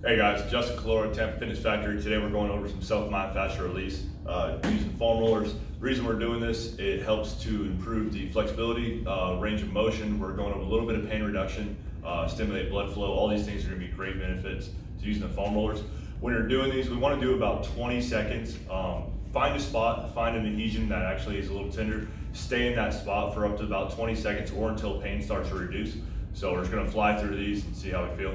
Hey guys, Justin Calora, Tampa Fitness Factory. Today we're going over some self-myofascial release using foam rollers. The reason we're doing this, it helps to improve the flexibility, range of motion. We're going over a little bit of pain reduction, stimulate blood flow. All these things are going to be great benefits to using the foam rollers. When you're doing these, we want to do about 20 seconds. Find a spot, find an adhesion that actually is a little tender. Stay in that spot for up to about 20 seconds or until pain starts to reduce. So we're just going to fly through these and see how we feel.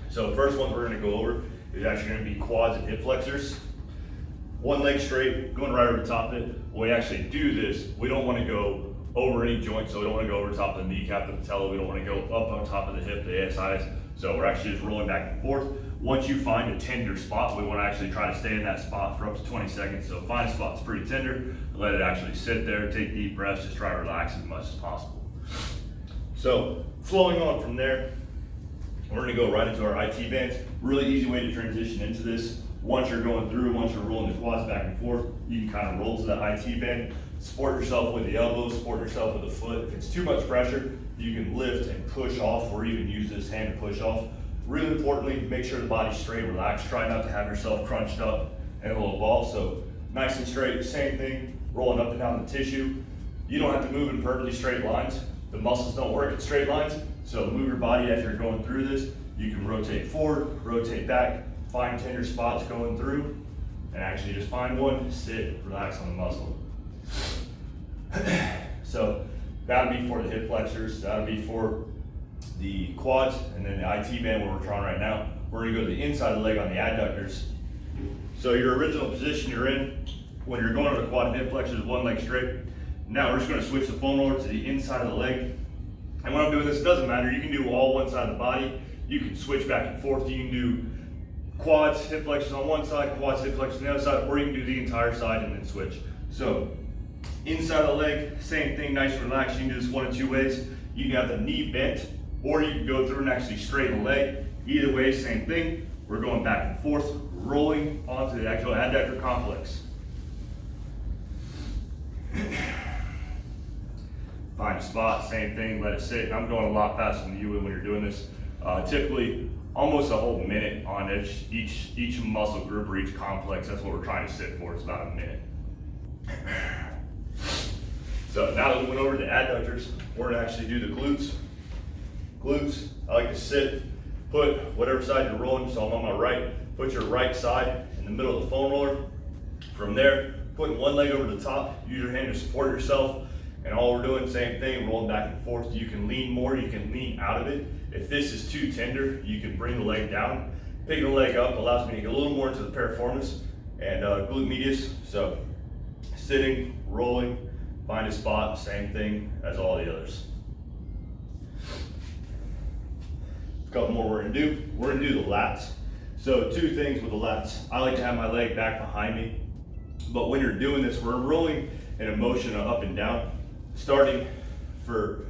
So the first one we're going to go over is actually going to be quads and hip flexors. One leg straight, going right over the top of it. When we actually do this, we don't want to go over any joint, so we don't want to go over the top of the kneecap, the patella. We don't want to go up on top of the hip, the ASIs. So we're actually just rolling back and forth. Once you find a tender spot, we want to actually try to stay in that spot for up to 20 seconds. So find a spot that's pretty tender, let it actually sit there, take deep breaths, just try to relax as much as possible. So flowing on from there, we're going to go right into our IT bands. Really easy way to transition into this. Once you're going through, once you're rolling the quads back and forth, you can kind of roll to that IT band. Support yourself with the elbows, support yourself with the foot. If it's too much pressure, you can lift and push off, or even use this hand to push off. Really importantly, make sure the body's straight, relaxed. Try not to have yourself crunched up in a little ball. So nice and straight, same thing, rolling up and down the tissue. You don't have to move in perfectly straight lines. The muscles don't work in straight lines. So move your body as you're going through this. You can rotate forward, rotate back, find tender spots going through, and actually just find one, sit, relax on the muscle. So that'll be for the hip flexors, that'll be for the quads, and then the IT band where we're trying right now. We're gonna go to the inside of the leg on the adductors. So your original position you're in, when you're going over the quad and hip flexors, one leg straight. Now we're just gonna switch the foam roller to the inside of the leg. And when I'm doing this, it doesn't matter. You can do all one side of the body. You can switch back and forth. You can do quads, hip flexors on one side, quads, hip flexors on the other side, or you can do the entire side and then switch. So inside of the leg, same thing, nice and relaxed. You can do this one of two ways. You can have the knee bent, or you can go through and actually straighten the leg. Either way, same thing. We're going back and forth, rolling onto the actual adductor complex. Find a spot, same thing, let it sit. And I'm going a lot faster than you would when you're doing this. Typically, almost a whole minute on each muscle group or each complex. That's what we're trying to sit for. It's about a minute. So now that we went over the adductors, we're gonna actually do the glutes. Glutes, I like to sit, put whatever side you're rolling, so I'm on my right, put your right side in the middle of the foam roller. From there, putting one leg over the top, use your hand to support yourself. And all we're doing, same thing, rolling back and forth. You can lean more, you can lean out of it. If this is too tender, you can bring the leg down. Picking the leg up allows me to get a little more into the piriformis and glute medius. So sitting, rolling, find a spot, same thing as all the others. A couple more we're gonna do. We're gonna do the lats. So two things with the lats. I like to have my leg back behind me, but when you're doing this, we're rolling in a motion up and down. Starting for,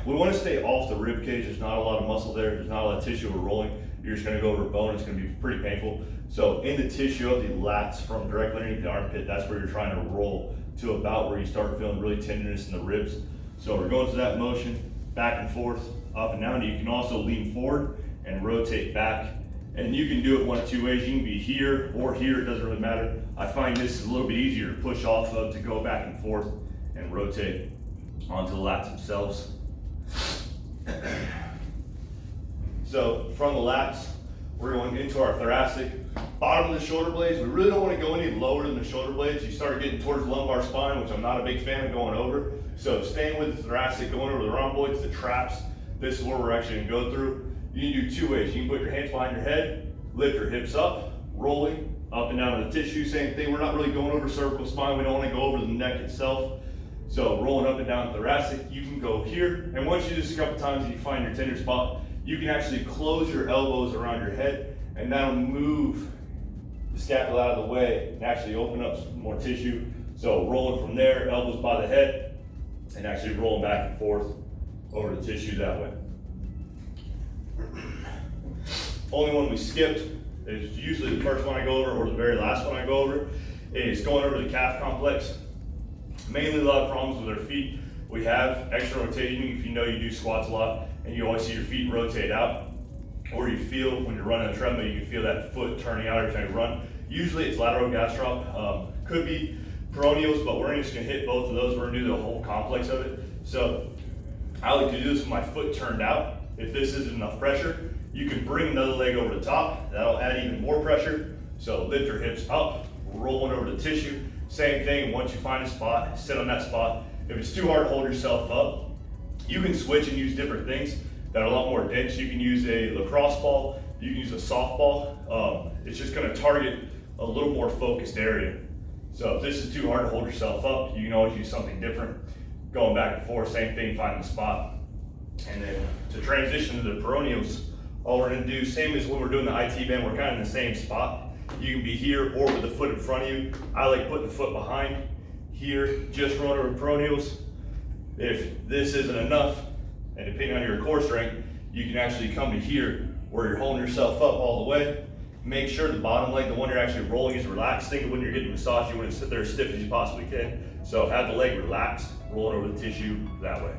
we want to stay off the rib cage. There's not a lot of muscle there. There's not a lot of tissue we're rolling. You're just going to go over bone. It's going to be pretty painful. So in the tissue of the lats from directly underneath the armpit, that's where you're trying to roll to about where you start feeling really tenderness in the ribs. So we're going through that motion, back and forth, up and down. You can also lean forward and rotate back. And you can do it one of two ways. You can be here or here, it doesn't really matter. I find this is a little bit easier to push off of, to go back and forth and rotate onto the lats themselves. So from the lats, we're going into our thoracic. Bottom of the shoulder blades, we really don't want to go any lower than the shoulder blades. You start getting towards the lumbar spine, which I'm not a big fan of going over. So staying with the thoracic, going over the rhomboids, the traps, this is where we're actually going to go through. You can do two ways. You can put your hands behind your head, lift your hips up, rolling up and down to the tissue, same thing. We're not really going over cervical spine. We don't want to go over the neck itself. So rolling up and down the thoracic, you can go here. And once you do this a couple times and you find your tender spot, you can actually close your elbows around your head, and that'll move the scapula out of the way and actually open up some more tissue. So rolling from there, elbows by the head, and actually rolling back and forth over the tissue that way. Only one we skipped is usually the first one I go over, or the very last one I go over, is going over the calf complex. Mainly a lot of problems with our feet. We have extra rotation. If you know you do squats a lot and you always see your feet rotate out, or you feel when you're running a treadmill, you can feel that foot turning out every time you run. Usually it's lateral gastroc, could be peroneals, but we're just gonna hit both of those. We're gonna do the whole complex of it. So I like to do this with my foot turned out. If this isn't enough pressure, you can bring another leg over the top. That'll add even more pressure. So lift your hips up, rolling over the tissue. Same thing, once you find a spot, sit on that spot. If it's too hard to hold yourself up, you can switch and use different things that are a lot more dense. You can use a lacrosse ball, you can use a softball. It's just gonna target a little more focused area. So if this is too hard to hold yourself up, you can always use something different. Going back and forth, same thing, finding the spot. And then to transition to the peroneals, all we're gonna do, same as when we're doing the IT bend, we're kind of in the same spot. You can be here or with the foot in front of you. I like putting the foot behind. Here, just run over peroneals. If this isn't enough, and depending on your core strength, you can actually come to here where you're holding yourself up all the way. Make sure the bottom leg, the one you're actually rolling, is relaxed. Think of when you're getting a massage, you want to sit there as stiff as you possibly can. So have the leg relaxed, roll it over the tissue that way.